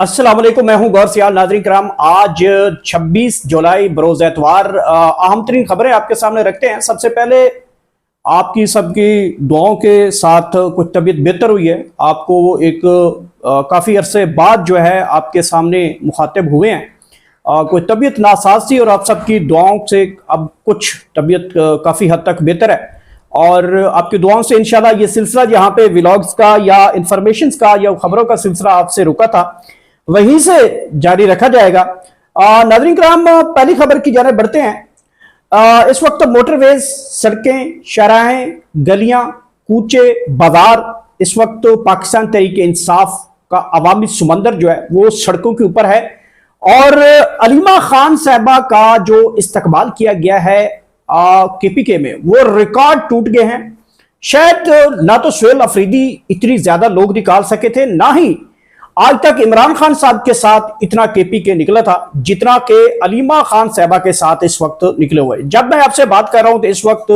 अस्सलाम वालेकुम, मैं हूं गौर सियाल। नाज़रीन कराम, आज 26 जुलाई बरोज़ एतवार अहम तरीन खबरें आपके सामने रखते हैं। सबसे पहले आपकी सबकी दुआओं के साथ कुछ तबीयत बेहतर हुई है। आपको एक काफ़ी अरसे बाद जो है आपके सामने मुखातिब हुए हैं। कोई तबीयत नासाज थी और आप सबकी दुआओं से अब कुछ तबीयत काफ़ी हद तक बेहतर है और आपकी दुआओं से इंशाल्लाह ये सिलसिला जहाँ पे व्लॉग्स का या इंफॉर्मेशंस का या खबरों का सिलसिला आपसे रुका था वहीं से जारी रखा जाएगा। नाज़रीन कराम, पहली खबर की जाने बढ़ते हैं। इस वक्त मोटरवेज, सड़कें, शाहराहें, गलियां, कूचे, बाजार इस वक्त पाकिस्तान तहरीक इंसाफ का अवामी समंदर जो है वो सड़कों के ऊपर है और अलीमा खान साहबा का जो इस्तकबाल किया गया है केपीके में वो रिकॉर्ड टूट गए हैं। शायद ना तो सुहेल अफरीदी इतनी ज्यादा लोग निकाल सके थे, ना ही आज तक इमरान खान साहब के साथ इतना केपीके निकला था जितना के अलीमा खान साहबा के साथ इस वक्त निकले हुए। जब मैं आपसे बात कर रहा हूं तो इस वक्त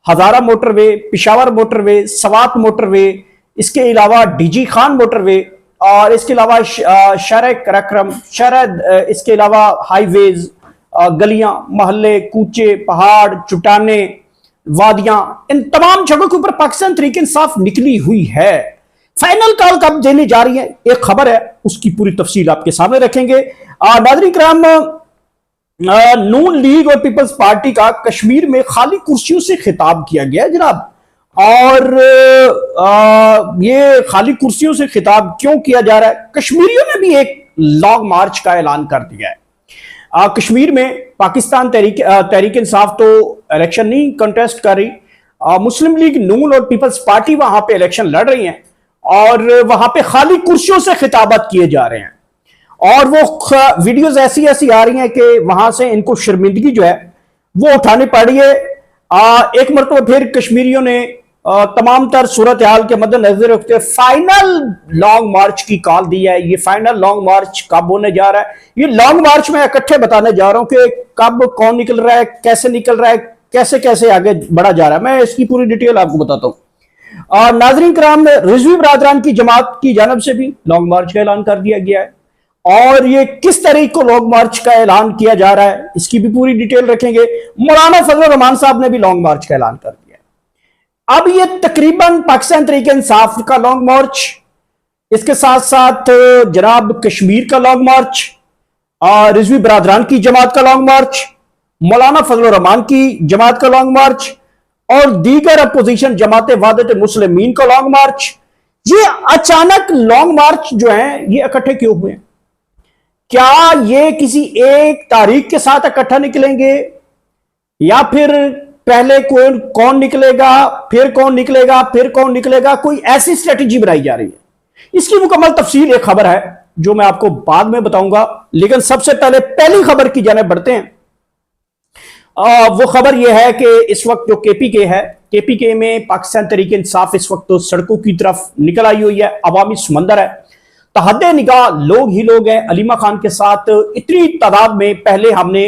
Hazara motorway, Peshawar motorway, Swat motorway, इसके अलावा डीजी खान मोटरवे और इसके अलावा शहर कराक्रम शहर, इसके अलावा हाईवेज, गलियां, मोहल्ले, कूचे, पहाड़, चट्टाने, वादियां, इन तमाम जगहों के ऊपर पाकिस्तान तहरीक इंसाफ निकली हुई है। फाइनल कॉल कब देने जा रही है, एक खबर है, उसकी पूरी तफसील आपके सामने रखेंगे। नाज़रीन कराम, नून लीग और पीपल्स पार्टी का कश्मीर में खाली कुर्सियों से खिताब किया गया है जनाब। और ये खाली कुर्सियों से खिताब क्यों किया जा रहा है? कश्मीरियों ने भी एक लॉन्ग मार्च का ऐलान कर दिया है। कश्मीर में पाकिस्तान तहरीक इंसाफ तो इलेक्शन नहीं कंटेस्ट कर रही, मुस्लिम लीग, नून और पीपल्स पार्टी वहां पे इलेक्शन लड़ रही हैं और वहां पे खाली कुर्सियों से खिताबत किए जा रहे हैं और वो वीडियोस ऐसी ऐसी आ रही हैं कि वहां से इनको शर्मिंदगी जो है वो उठानी पड़ रही है। एक मरतबा फिर कश्मीरियों ने तमाम तर सूरत हाल के मद्देनजर रखते हुए फाइनल लॉन्ग मार्च की कॉल दी है। ये फाइनल लॉन्ग मार्च कब होने जा रहा है, ये लॉन्ग मार्च में इकट्ठे बताने जा रहा हूं कि कब कौन निकल रहा है, कैसे निकल रहा है, कैसे कैसे आगे बढ़ा जा रहा है। मैं इसकी पूरी डिटेल आपको बताता हूं। और नाज़रीन कराम, रिजवी बरादरान की जमात की जानब से भी लॉन्ग मार्च का ऐलान कर दिया गया है और ये किस तारीख को लॉन्ग मार्च का ऐलान किया जा रहा है इसकी भी पूरी डिटेल रखेंगे। मौलाना फजल रहमान साहब ने भी लॉन्ग मार्च का ऐलान कर दिया है। अब ये तकरीबन पाकिस्तान तहरीक इंसाफ का लॉन्ग मार्च, इसके साथ साथ जनाब कश्मीर का लॉन्ग मार्च, रिजवी बरादरान की जमात का लॉन्ग मार्च, मौलाना फजल रहमान की जमात का लॉन्ग मार्च और दीगर अपोजिशन जमात वादत मुस्लिमीन का लॉन्ग मार्च, ये अचानक लॉन्ग मार्च जो है ये इकट्ठे क्यों हुए? क्या ये किसी एक तारीख के साथ इकट्ठा निकलेंगे या फिर पहले कौन निकलेगा, फिर कौन निकलेगा, फिर कौन निकलेगा? कोई ऐसी स्ट्रेटेजी बनाई जा रही है। इसकी मुकम्मल तफसील एक खबर है जो मैं आपको बाद में बताऊंगा, लेकिन सबसे पहले पहली खबर की जाने बढ़ते हैं। वो खबर यह है कि इस वक्त जो केपीके है, केपीके में पाकिस्तान तहरीक इंसाफ इस वक्त तो सड़कों की तरफ निकल आई हुई है, अवामी समंदर है, तहद्दे निगाह लोग ही लोग हैं। अलीमा खान के साथ इतनी तादाद में पहले हमने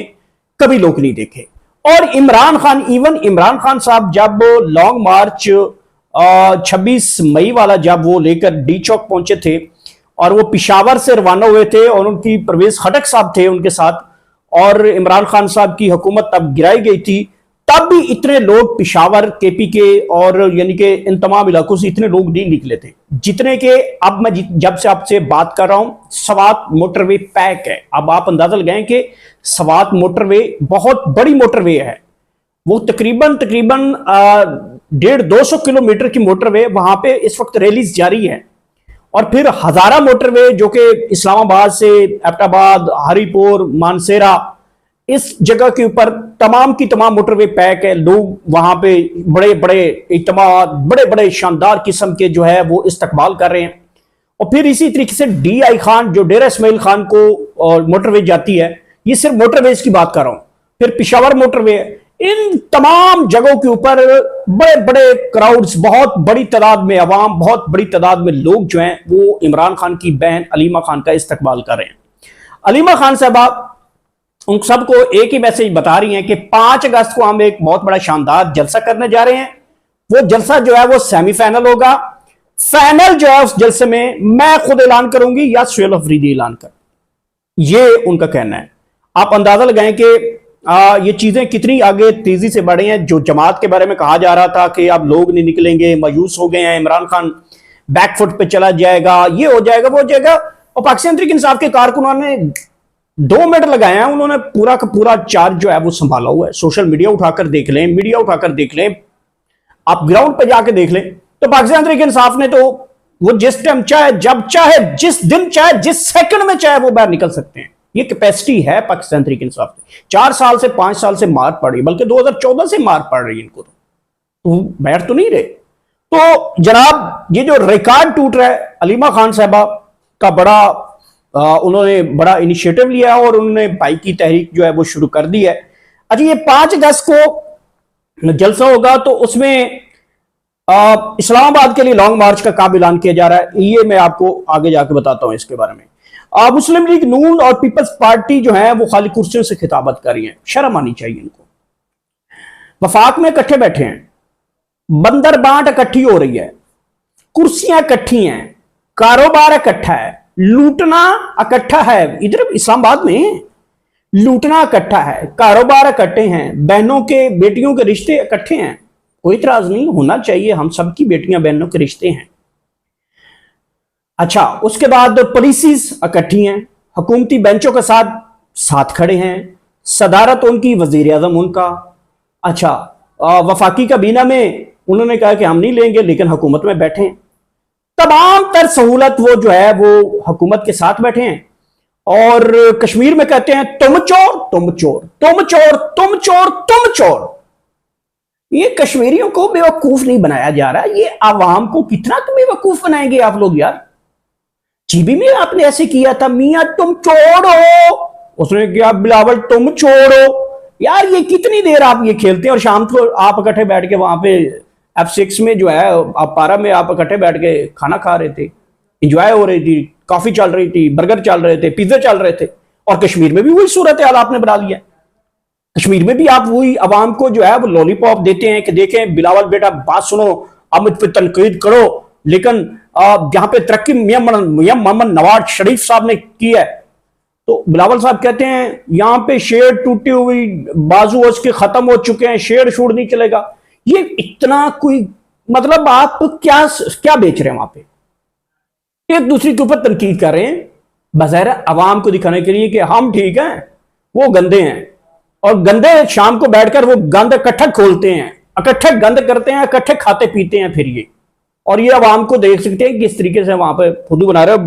कभी लोग नहीं देखे। और इमरान खान, इवन इमरान खान साहब जब लॉन्ग मार्च 26 मई वाला जब वो लेकर डी चौक पहुंचे थे और वो पिशावर से रवाना हुए थे और उनकी परवेज खटक साहब थे उनके साथ और इमरान खान साहब की हुकूमत तब गिराई गई थी, तब भी इतने लोग पिशावर, केपीके और यानी कि इन तमाम इलाकों से इतने लोग नहीं निकले थे जितने के अब मैं जब से आपसे बात कर रहा हूं। सवात मोटरवे पैक है। अब आप अंदाजा लगाएं कि सवात मोटरवे बहुत बड़ी मोटरवे है, वो तकरीबन 150-200 किलोमीटर की मोटरवे, वहां पे इस वक्त रिलीज जारी है। और फिर हजारा मोटरवे जो कि इस्लामाबाद से एबटाबाद, हरीपुर, मानसेरा, इस जगह के ऊपर तमाम की तमाम मोटरवे पैक है। लोग वहां पे बड़े बड़े इत्तेमाद, बड़े बड़े शानदार किस्म के जो है वो इस्तकबाल कर रहे हैं। और फिर इसी तरीके से DI खान जो डेरा इस्माइल खान को मोटरवे जाती है, ये सिर्फ मोटरवेज की बात कर रहा हूं। फिर पिशावर मोटरवे है। इन तमाम जगहों के ऊपर बड़े बड़े क्राउड्स, बहुत बड़ी तादाद में अवाम, बहुत बड़ी तादाद में लोग जो हैं वो इमरान खान की बहन अलीमा खान का इस्तकबाल कर रहे हैं। अलीमा खान साहबा उन सबको एक ही मैसेज बता रही हैं कि 5 अगस्त को हम एक बहुत बड़ा शानदार जलसा करने जा रहे हैं। वो जलसा जो है वो सेमीफाइनल होगा, फाइनल जो है उस जलसे में मैं खुद ऐलान करूंगी या सुहेल अफरीदी ऐलान कर, ये उनका कहना है। आप अंदाजा लगाएं कि ये चीजें कितनी आगे तेजी से बढ़ी हैं। जो जमात के बारे में कहा जा रहा था कि अब लोग नहीं निकलेंगे, मायूस हो गए हैं, इमरान खान बैकफुट पे चला जाएगा, ये हो जाएगा, वो हो जाएगा, और पाकिस्तान तहरीक इंसाफ के कारकुनों ने 2 मिनट लगाए हैं, उन्होंने पूरा का पूरा चार्ज जो है वो संभाला हुआ है। सोशल मीडिया उठाकर देख लें, मीडिया उठाकर देख लें, आप ग्राउंड पर जाकर देख लें, तो पाकिस्तान तहरीक इंसाफ ने तो वो जिस टाइम चाहे, जब चाहे, जिस दिन चाहे, जिस सेकंड में चाहे वो बाहर निकल सकते हैं। ये कैपेसिटी है पाकिस्तान तहरीक इंसाफ की। 4 साल से 5 साल से मार पड़ रही, बल्कि 2014 से मार पड़ रही इनको, तो बैठ तो नहीं रहे। तो जनाब ये जो रिकॉर्ड टूट रहा है, अलीमा खान साहबा का बड़ा उन्होंने बड़ा इनिशिएटिव लिया और उन्होंने भाई की तहरीक जो है वो शुरू कर दी है। अच्छा, ये 5 अगस्त को जलसा होगा, तो उसमें इस्लामाबाद के लिए लॉन्ग मार्च का कब ऐलान किया जा रहा है, ये मैं आपको आगे जाके बताता हूं इसके बारे में। मुस्लिम लीग नून और पीपल्स पार्टी जो है वो खाली कुर्सियों से खिताबत कर रही है, शर्म आनी चाहिए इनको। वफाक में इकट्ठे बैठे हैं, बंदर बांट इकट्ठी हो रही है, कुर्सियां इकट्ठी हैं, कारोबार इकट्ठा है, लूटना इकट्ठा है। इधर इस्लामाबाद में लूटना इकट्ठा है, कारोबार इकट्ठे हैं, बहनों के बेटियों के रिश्ते इकट्ठे हैं। कोई इतराज नहीं होना चाहिए, हम सबकी बेटियां बहनों के रिश्ते हैं। अच्छा, उसके बाद पॉलिसीज इकट्ठी हैं, हुकूमती बेंचों के साथ साथ खड़े हैं, सदारत उनकी, वजीर आजम उनका। अच्छा, वफाकी काबीना में उन्होंने कहा कि हम नहीं लेंगे, लेकिन हुकूमत में बैठे हैं। तमाम तर सहूलत वो जो है वो हुकूमत के साथ बैठे हैं। और कश्मीर में कहते हैं तुम चोर, तुम चोर, तुम चोर, तुम चोर, तुम चोर। ये कश्मीरियों को बेवकूफ नहीं बनाया जा रहा, ये आवाम को कितना तुम बेवकूफ बनाएंगे आप लोग यार। जीबी में आपने ऐसे किया था, मियां तुम चोर हो, उसने किया बिलावल तुम चोर हो। यार ये कितनी देर आप ये खेलते हैं, और शाम को आप इकट्ठे बैठ के वहां पे F6 में जो है आप पारा में आप इकट्ठे बैठ के खाना खा रहे थे, इंजॉय हो रही थी, कॉफी चल रही थी, बर्गर चल रहे थे, पिज्जा चल रहे थे। और कश्मीर में भी वही सूरत हाल आपने बना लिया। कश्मीर में भी आप वही अवाम को जो है वो लॉलीपॉप देते हैं कि देखें बिलावल बेटा बात सुनो, अब मुझ पर तनकीद करो, लेकिन जहां पे तरक्की मियां मोहम्मद नवाज शरीफ साहब ने की है, तो बिलावल साहब कहते हैं यहां पे शेर टूटी हुई बाजू उसके खत्म हो चुके हैं, शेर शूर नहीं चलेगा। ये इतना कोई मतलब आप क्या क्या बेच रहे हैं वहां पे, एक दूसरे के ऊपर तनकीद कर रहे हैं बज़ाहिर अवाम को दिखाने के लिए कि हम ठीक हैं, वो गंदे हैं। और गंदे शाम को बैठकर वो गंद इकट्ठा खोलते हैं, इकट्ठे गंद करते हैं, इकट्ठे खाते पीते हैं फिर ये। और ये अवाम को देख सकते हैं किस तरीके से वहां पर खुद बना रहे।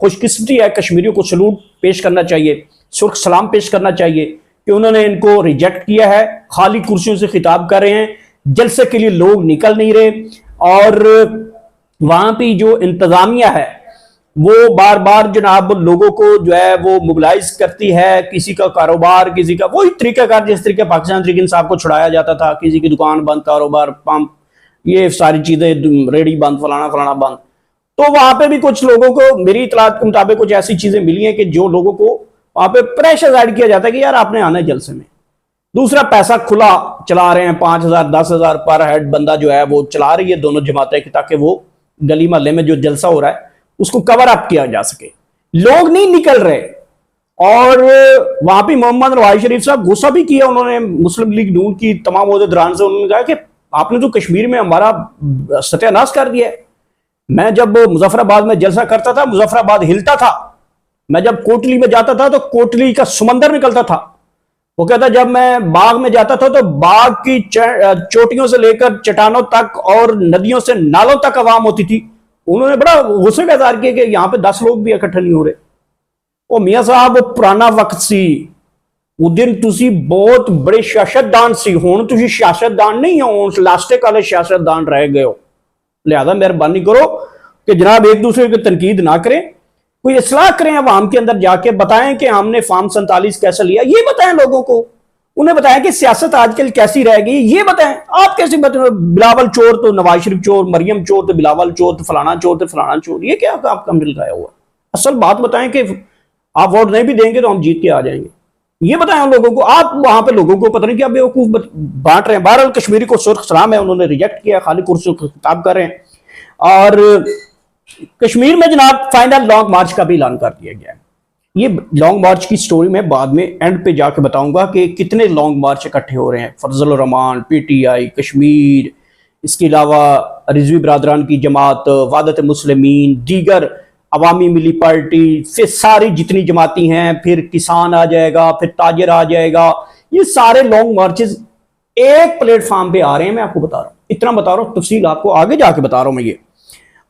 खुशकिस्मती है, कश्मीरियों को सलूट पेश करना चाहिए, सुर्ख सलाम पेश करना चाहिए कि उन्होंने इनको रिजेक्ट किया है, खाली कुर्सियों से खिताब कर रहे हैं, जलसे के लिए लोग निकल नहीं रहे। और वहां पर जो इंतजामिया है वो बार बार जनाब लोगों को जो है वो मोबिलाइज करती है, किसी का कारोबार, किसी का वही तरीकाकार जिस तरीके पाकिस्तान तहरीक इंसाफ को छुड़ाया जाता था, किसी की दुकान बंद, कारोबार, पंप, ये सारी चीजें, रेडी बंद, फलाना फलाना बंद। तो वहां पे भी कुछ लोगों को मेरी इतलात के मुताबिक कुछ ऐसी चीजें मिली हैं कि जो लोगों को वहां पे प्रेशर ऐड किया जाता है कि यार आपने आना है जलसे में। दूसरा, पैसा खुला चला रहे हैं, 5,000 10,000 पर हेड बंदा जो है वो चला रही है दोनों जमातें, ताकि वो गली मोहल्ले में जो जलसा हो रहा है उसको कवर अप किया जा सके। लोग नहीं निकल रहे। और वहां पे मोहम्मद नवाज शरीफ साहब गुस्सा भी किया उन्होंने मुस्लिम लीग नून की तमाम दौरान से। उन्होंने कहा कि आपने तो कश्मीर में हमारा सत्यानाश कर दिया है। मैं जब मुजफ्फराबाद में जलसा करता था, मुजफ्फराबाद हिलता था। मैं जब कोटली में जाता था तो कोटली का समंदर निकलता था। वो कहता जब मैं बाग में जाता था तो बाग की चोटियों से लेकर चट्टानों तक और नदियों से नालों तक आवाम होती थी। उन्होंने बड़ा गुस्से का इज़हार किया कि यहां पे 10 लोग भी इकट्ठे नहीं हो रहे। ओ मियां साहब, वो पुराना वक्त सी, उस दिन तुसी बहुत बड़े सियासतदान सी, हुण तुसी सियासतदान नहीं हो, लास्टिक वाले सियासतदान रह गए हो। लिहाजा मेहरबानी करो कि जनाब एक दूसरे की तनकीद ना करें, कोई इस्लाह करें, अवाम के अंदर जाके बताएं कि हमने फार्म 47 कैसे लिया, ये बताएं लोगों को। उन्हें बताया कि सियासत आजकल कैसी रह गई, ये बताएं। आप कैसे बताएं बिलावल चोर तो नवाज शरीफ चोर, मरियम चोर तो बिलावल चोर, तो फलाना चोर तो फलाना चोर, ये क्या आपका मिल गया हुआ। असल बात बताएं कि आप वोट नहीं भी देंगे तो हम जीत के आ जाएंगे, ये बताएं उन लोगों को। आप वहां पे लोगों को पता नहीं क्या बेवकूफ बांट रहे हैं। बहरहाल कश्मीरी को सुर्ख सलाम है, उन्होंने रिजेक्ट किया, खाली कुर्सियों को खिताब कर रहे हैं। और कश्मीर में जनाब फाइनल लॉन्ग मार्च का भी ऐलान कर दिया गया है। ये लॉन्ग मार्च की स्टोरी मैं बाद में एंड पे जाके बताऊंगा कि कितने लॉन्ग मार्च इकट्ठे हो रहे हैं। फजल रहमान, पीटीआई कश्मीर, इसके अलावा रिजवी बरादरान की जमात, वादत मुस्लिमीन, दीगर अवामी मिली पार्टी, फिर सारी जितनी जमाती हैं, फिर किसान आ जाएगा, फिर ताजर आ जाएगा। ये सारे लॉन्ग मार्चेस एक प्लेटफॉर्म पे आ रहे हैं। मैं आपको बता रहा हूँ, इतना बता रहा हूँ, तफसील आपको आगे जाके बता रहा हूँ मैं ये।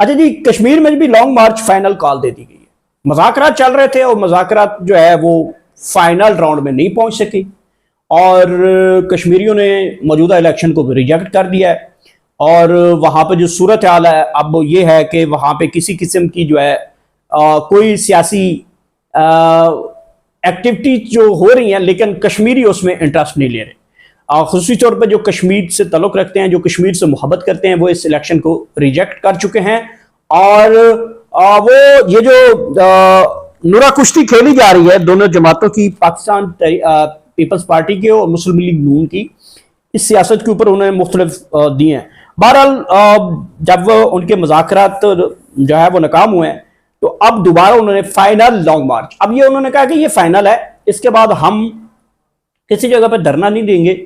अच्छा जी, कश्मीर में भी लॉन्ग मार्च फाइनल कॉल दे दी गई है। मुज़ाकरात चल रहे थे और मुज़ाकरात जो है वो फाइनल राउंड में नहीं पहुंच सकी और कश्मीरियों ने मौजूदा इलेक्शन को रिजेक्ट कर दिया है। और वहां पर जो सूरत हाल है अब वो ये है कि वहां पे किसी किस्म की जो है कोई सियासी एक्टिविटी जो हो रही है, लेकिन कश्मीरी उसमें इंटरेस्ट नहीं ले रहे। खुसूसी तौर पर जो कश्मीर से तल्लुक़ रखते हैं, जो कश्मीर से मोहब्बत करते हैं, वो इस इलेक्शन को रिजेक्ट कर चुके हैं। और वो ये जो नुरा कुश्ती खेली जा रही है दोनों जमातों की, पाकिस्तान पीपल्स पार्टी के और मुस्लिम लीग नून की, इस सियासत के ऊपर उन्होंने मुख्तलिफ दिए हैं। बहरहाल जब उनके मुज़ाकरात जो है वो नाकाम हुए हैं तो अब दोबारा उन्होंने फाइनल लॉन्ग मार्च, अब ये उन्होंने कहा कि ये फाइनल है, इसके बाद हम किसी जगह पर धरना नहीं देंगे,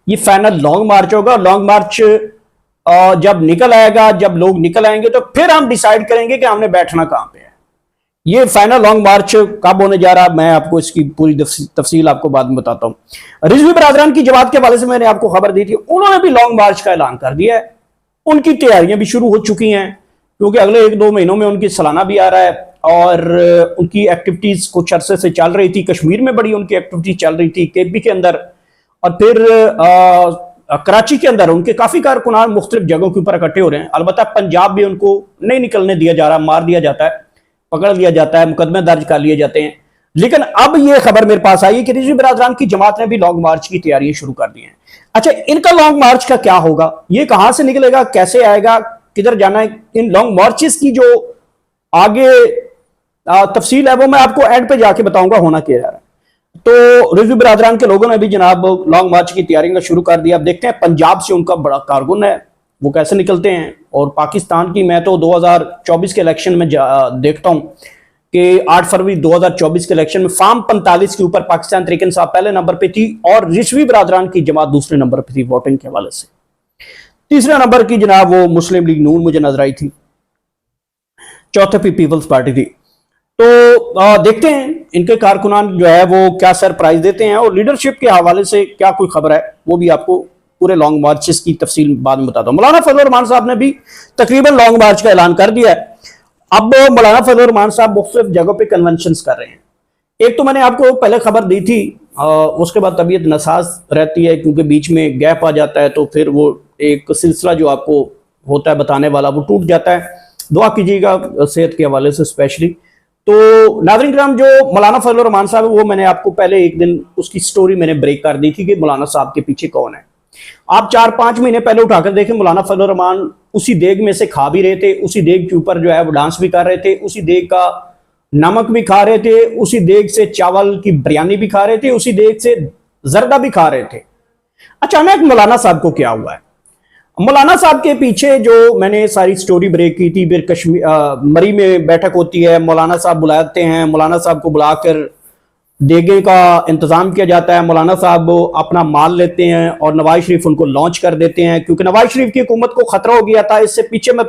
ये फाइनल लॉन्ग मार्च होगा। लॉन्ग मार्च जब निकल आएगा, जब लोग निकल आएंगे तो फिर हम डिसाइड करेंगे कि हमने बैठना कहां पे है। ये फाइनल लॉन्ग मार्च कब होने जा रहा है, मैं आपको इसकी पूरी तफसील आपको बाद में बताता हूं। रिजवी बरादरान की जमात के हवाले से मैंने आपको खबर दी थी, उन्होंने भी लॉन्ग मार्च का ऐलान कर दिया है। उनकी तैयारियां भी शुरू हो चुकी हैं क्योंकि अगले 1-2 महीनों में उनकी सालाना भी आ रहा है और उनकी एक्टिविटीज कुछ अरसे से चल रही थी। कश्मीर में बड़ी उनकी एक्टिविटी चल रही थी, केपी के अंदर, और फिर कराची के अंदर उनके काफी कारकुनान मुख्तलिफ जगहों के ऊपर इकट्ठे हो रहे हैं। अलबत्ता पंजाब भी उनको नहीं निकलने दिया जा रहा, मार दिया जाता है, पकड़ लिया जाता है, मुकदमे दर्ज कर लिए जाते हैं। लेकिन अब यह खबर मेरे पास आई कि रिजवी बरादरान की जमात ने भी लॉन्ग मार्च की तैयारियां शुरू कर दी हैं। अच्छा, इनका लॉन्ग मार्च का क्या होगा, ये कहां से निकलेगा, कैसे आएगा, किधर जाना है, इन लॉन्ग मार्चेस की जो आगे तफसील है वो मैं आपको एंड पे जाके बताऊंगा होना क्या जा रहा है। तो रिजवी बरादरान के लोगों ने भी जनाब लॉन्ग मार्च की तैयारियां शुरू कर दी। अब देखते हैं पंजाब से उनका बड़ा कारकुन है, वो कैसे निकलते हैं। और पाकिस्तान की मैं तो 2024 के इलेक्शन में देखता हूं कि 8 फरवरी 2024 के इलेक्शन में फार्म 45 के ऊपर पाकिस्तान तहरीक इंसाफ पहले नंबर पे थी और रिजवी बरादरान की जमात दूसरे नंबर पे थी वोटिंग के हवाले से। तीसरे नंबर की जनाब वो मुस्लिम लीग नून मुझे नजर आई थी, चौथे पे पीपल्स पार्टी थी। तो देखते हैं इनके कारकुनान जो है वो क्या सरप्राइज देते हैं और लीडरशिप के हवाले से क्या कोई खबर है, वो भी आपको पूरे लॉन्ग मार्चेस की तफसील बाद में बताता हूं। मौलाना फजल रहमान साहब ने भी तकरीबन लॉन्ग मार्च का ऐलान कर दिया है। अब मौलाना फजल रहमान साहब मुख्तलिफ जगहों पे कन्वेंशंस कर रहे हैं। एक तो मैंने आपको पहले खबर दी थी, उसके बाद तबीयत नासाज रहती है क्योंकि बीच में गैप आ जाता है, तो फिर वो एक सिलसिला जो आपको होता है बताने वाला वो टूट जाता है। दुआ कीजिएगा सेहत के हवाले से स्पेशली। तो नाज़रीन किराम, जो मौलाना फजल रहमान साहब है वो मैंने आपको पहले एक दिन उसकी स्टोरी मैंने ब्रेक कर दी थी कि मौलाना साहब के पीछे कौन है। आप 4-5 महीने पहले उठाकर देखें, मौलाना फजल रहमान उसी देग में से खा भी रहे थे, उसी देग के ऊपर जो है वो डांस भी कर रहे थे, उसी देग का नमक भी खा रहे थे, उसी देग से चावल की बिरयानी भी खा रहे थे, उसी देग से जर्दा भी खा रहे थे। अचानक मौलाना साहब को क्या हुआ है? मौलाना साहब के पीछे जो मैंने सारी स्टोरी ब्रेक की थी, फिर कश्मीर मरी में बैठक होती है, मौलाना साहब बुलाते हैं, मौलाना साहब को बुलाकर देगे का इंतजाम किया जाता है, मौलाना साहब अपना माल लेते हैं और नवाज शरीफ उनको लॉन्च कर देते हैं क्योंकि नवाज शरीफ की हुकूमत को खतरा हो गया था। इससे पीछे मैं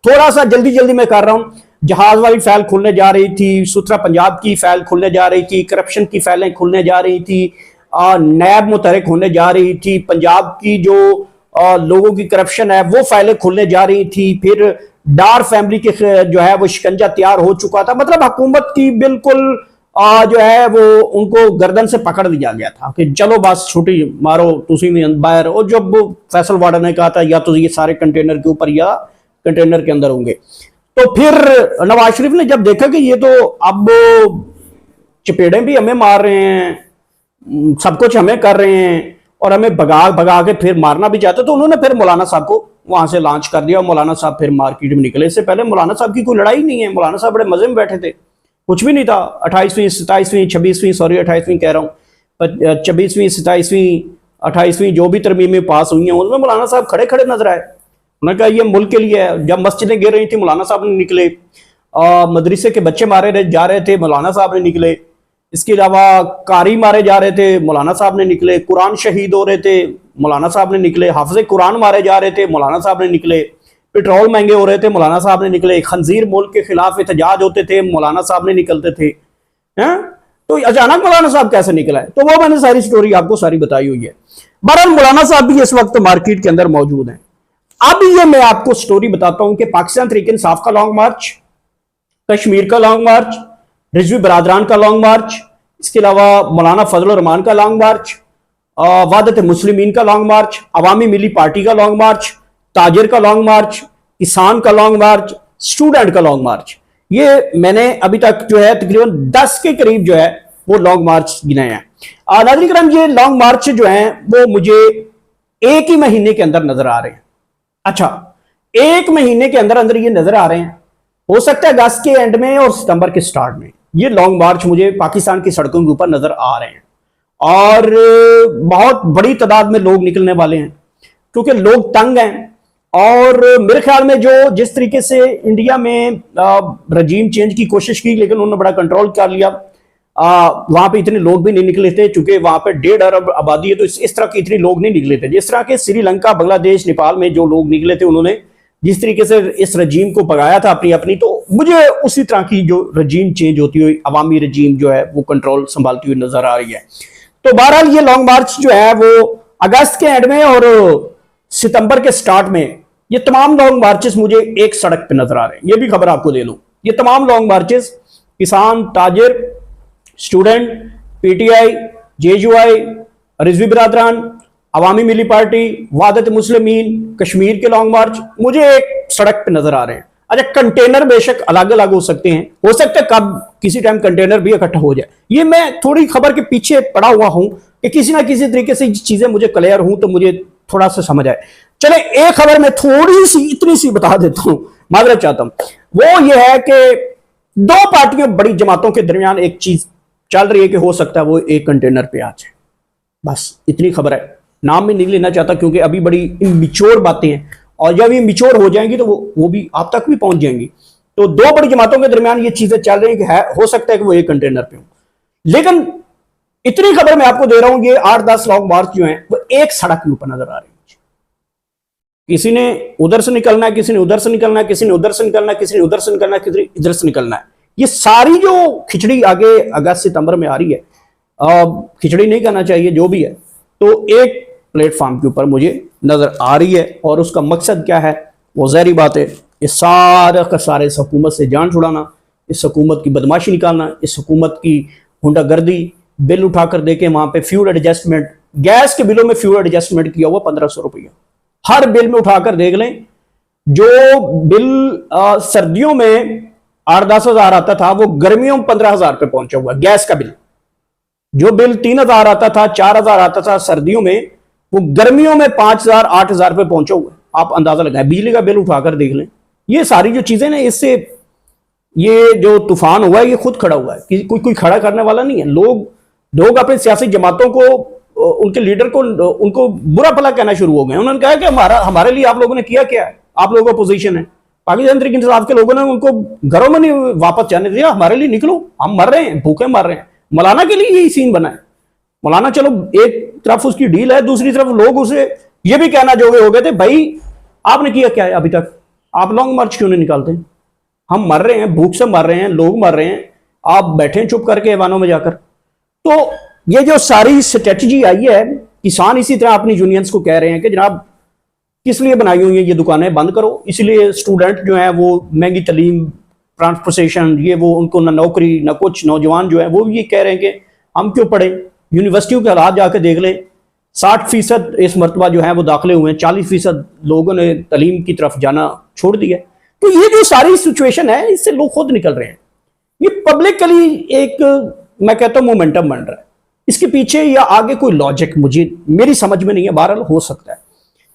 थोड़ा सा जल्दी में कर रहा हूं। जहाज वाली फाइल खुलने जा रही थी, सुथरा पंजाब की फाइल खुलने जा रही थी, करप्शन की फाइलें खुलने जा रही थी, नैब मुतहरिक होने जा रही थी, पंजाब की जो लोगों की करप्शन है वो फाइलें खुलने जा रही थी, फिर डार फैमिली के जो है वो शिकंजा तैयार हो चुका था। मतलब हुकूमत की बिल्कुल जो है वो उनको गर्दन से पकड़ लिया गया था कि चलो बस छुट्टी मारो तुसी भी बाहर। और जब फैसल वार्डन ने कहा था या तो ये सारे कंटेनर के ऊपर या कंटेनर के अंदर होंगे, तो फिर नवाज शरीफ ने जब देखा कि ये तो अब चपेड़े भी हमें मार रहे हैं, सब कुछ हमें कर रहे हैं और हमें भगा के फिर मारना भी चाहते, तो उन्होंने फिर मौलाना साहब को वहां से लॉन्च कर दिया और मौलाना साहब फिर मार्केट में निकले। इससे पहले मौलाना साहब की कोई लड़ाई नहीं है, मौलाना साहब बड़े मजे में बैठे थे, कुछ भी नहीं था। 28वीं 27वीं 26वीं सॉरी 28वीं कह रहा हूँ 26वीं 27वीं 28वीं जो भी तरमीमें पास हुई हैं उनमें मौलाना साहब खड़े खड़े नजर आए। उन्होंने कहा ये मुल्क के लिए है। जब मस्जिदें गिर रही थी मौलाना साहब ने निकले, मदरसे के बच्चे मारे जा रहे थे, मौलाना साहब ने निकले। इसके अलावा कारी मारे जा रहे थे, मौलाना साहब ने निकले। कुरान शहीद हो रहे थे, मौलाना साहब ने निकले। हाफिज कुरान मारे जा रहे थे, मौलाना साहब ने निकले। पेट्रोल महंगे हो रहे थे, मौलाना साहब ने निकले। खंजीर मुल्क के खिलाफ एहतजाज होते थे, मौलाना साहब ने निकलते थे। हैं? तो अचानक मौलाना साहब कैसे निकला है? तो वो मैंने सारी स्टोरी आपको सारी बताई हुई है। बहरहाल मौलाना साहब भी इस वक्त मार्केट के अंदर मौजूद हैं। अब ये मैं आपको स्टोरी बताता हूं कि पाकिस्तान तहरीक इंसाफ का लॉन्ग मार्च, कश्मीर का लॉन्ग मार्च, रिजवी बरादरान का लॉन्ग मार्च, इसके अलावा मौलाना फजल रहमान का लॉन्ग मार्च, वादत मुस्लिमीन का लॉन्ग मार्च, अवामी मिली पार्टी का लॉन्ग मार्च, ताजिर का लॉन्ग मार्च, किसान का लॉन्ग मार्च, स्टूडेंट का लॉन्ग मार्च, ये मैंने अभी तक जो है तकरीबन 10 के करीब जो है वो लॉन्ग मार्च गिनाए हैं। नाज़रीन करम, ये लॉन्ग मार्च जो है वो मुझे एक ही महीने के अंदर नजर आ रहे हैं। अच्छा, एक महीने के अंदर अंदर ये नजर आ रहे हैं। हो सकता है अगस्त के एंड में और सितंबर के स्टार्ट में ये लॉन्ग मार्च मुझे पाकिस्तान की सड़कों के ऊपर नजर आ रहे हैं। और बहुत बड़ी तादाद में लोग निकलने वाले हैं क्योंकि लोग तंग हैं। और मेरे ख्याल में जो जिस तरीके से इंडिया में रजीम चेंज की कोशिश की, लेकिन उन्होंने बड़ा कंट्रोल कर लिया। वहां पे इतने लोग भी नहीं निकले थे क्योंकि वहां पे 1.5 अरब आबादी है, तो इस तरह के इतने लोग नहीं निकले थे। जिस तरह के श्रीलंका, बांग्लादेश, नेपाल में जो लोग निकले थे, उन्होंने जिस तरीके से इस रजीम को भगाया था अपनी अपनी, तो मुझे उसी तरह की जो रजीम चेंज होती हुई अवामी रजीम जो है वो कंट्रोल संभालती हुई नजर आ रही है। तो बहरहाल ये लॉन्ग मार्च जो है वो अगस्त के एंड में और सितंबर के स्टार्ट में ये तमाम लॉन्ग मार्चेस मुझे एक सड़क पे नजर आ रहे हैं। ये भी खबर आपको दे दूं, ये तमाम लॉन्ग मार्चेस किसान, ताजिर, स्टूडेंट, पीटीआई, जेयूआई, रिजवी बरादरान, अवामी मिली पार्टी, वादत मुस्लिमीन, कश्मीर के लॉन्ग मार्च मुझे एक सड़क पे नजर आ रहे हैं। अच्छा, कंटेनर बेशक अलग अलग हो सकते हैं, हो सकता है कब किसी टाइम कंटेनर भी इकट्ठा हो जाए। ये मैं थोड़ी खबर के पीछे पड़ा हुआ हूं कि किसी ना किसी तरीके से चीजें मुझे क्लियर हूं तो मुझे थोड़ा सा समझ आए। चले, एक खबर मैं थोड़ी सी इतनी सी बता देता हूं, माजरत चाहता हूं। वो ये है कि दो पार्टियों, बड़ी जमातों के दरमियान एक चीज चल रही है कि हो सकता है वो एक कंटेनर पे आ जाए। बस इतनी खबर है, नाम में नहीं लेना चाहता क्योंकि अभी बड़ी इमेच्योर बातें हैं और जब ये मिच्योर हो जाएंगी तो वो भी आप तक भी पहुंच जाएंगी। तो दो बड़ी जमातों के दरमियान ये चीजें चल रही हैं कि हो सकता है कि वो एक कंटेनर पे हो। लेकिन इतनी खबर मैं आपको दे रहा हूं, ये 8-10 लॉन्ग मार्च जो हैं वो एक सड़क के ऊपर नजर आ रहे हैं। किसी ने उधर से निकलना है, किसी ने उधर से निकलना है, किसी ने उधर से निकलना है, किसी ने उधर से निकलना है, किसी ने इधर से निकलना है। ये सारी जो खिचड़ी आगे अगस्त सितंबर में आ रही है, खिचड़ी नहीं करना चाहिए जो भी है, तो एक प्लेटफॉर्म के ऊपर मुझे नजर आ रही है। और उसका मकसद क्या है? वो ज़ाहिर बात है, इस सारे का सारे इस हुकूमत से जान छुड़ाना, इस हुकूमत की बदमाशी निकालना, इस हुकूमत की हुंडागर्दी, बिल उठाकर देके वहां पे फ्यूल एडजस्टमेंट, गैस के बिलों में फ्यूल एडजस्टमेंट किया हुआ 1500 रुपया हर बिल में उठाकर देख लें। जो बिल सर्दियों में 8-10 हजार आता था वो गर्मियों में 15,000 पे पहुंचा हुआ गैस का बिल। जो बिल 3,000 आता था, 4,000 आता था सर्दियों में, वो गर्मियों में 5,000 8,000 पे पहुंचा हुआ। आप अंदाजा लगाएं, बिजली का बिल उठाकर देख लें। ये सारी जो चीजें ना, इससे ये जो तूफान हुआ है ये खुद खड़ा हुआ है, कोई खड़ा करने वाला नहीं है। लोग अपने सियासी जमातों को, उनके लीडर को, उनको बुरा भला कहना शुरू हो गए। उन्होंने कहा कि हमारे लिए आप लोगों ने किया क्या है? आप लोगों अपोजिशन है। पाकिस्तान तहरीक इंसाफ के लोगों ने उनको घरों में नहीं वापस जाने दिया। हमारे लिए निकलो, हम मर रहे हैं, भूखे मर रहे हैं। मौलाना के लिए यही सीन बना है। मौलाना चलो एक तरफ उसकी डील है, दूसरी तरफ लोग उसे ये भी कहना जोगे हो गए थे, भाई आपने किया क्या है अभी तक? आप लॉन्ग मार्च क्यों नहीं निकालते? हम मर रहे हैं, भूख से मर रहे हैं, लोग मर रहे हैं, आप बैठे हैं चुप करके ऐवानों में जाकर। तो ये जो सारी स्ट्रेटजी आई है, किसान इसी तरह अपनी यूनियंस को कह रहे हैं कि जनाब किस लिए बनाई हुई है ये दुकानें, बंद करो। इसलिए स्टूडेंट जो है वो महंगी तलीम, ट्रांसपोर्टेशन, ये वो, उनको ना नौकरी ना कुछ। नौजवान जो है वो ये कह रहे हैं कि हम क्यों पढ़े। यूनिवर्सिटियों के हालात जाकर देख लें, 60% इस मरतबा जो है वो दाखिले हुए हैं, 40% लोगों ने तलीम की तरफ जाना छोड़ दिया। तो ये जो सारी सिचुएशन है, इससे लोग खुद निकल रहे हैं। ये पब्लिकली एक, मैं कहता हूं, मोमेंटम बन रहा है। इसके पीछे या आगे कोई लॉजिक मेरी समझ में नहीं है। बहरहाल हो सकता है।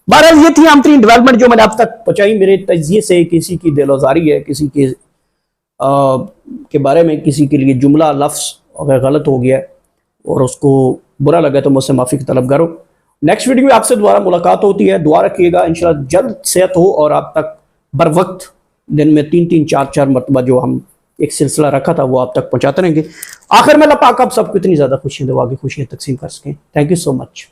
बहरहाल ये थी आमतरीन डेवलपमेंट जो मैंने आप तक पहुंचाई मेरे तजिए से। किसी की दिलोजारी है, किसी के बारे में किसी के लिए जुमला लफ्ज़ अगर गलत हो गया और उसको बुरा लगा तो मुझसे माफ़ी की तलब करो। नेक्स्ट वीडियो में आपसे दोबारा मुलाकात होती है। दुआ रखिएगा, इंशाल्लाह जल्द सेहत हो और आप तक बर वक्त दिन में 3-3, 4-4 मरतबा जो हम एक सिलसिला रखा था वो आप तक पहुंचाते रहेंगे। आखिर में अल्लाह पाक आप सबको इतनी ज़्यादा खुशियाँ दवा के खुशियाँ तकसीम कर सकें। Thank you so much.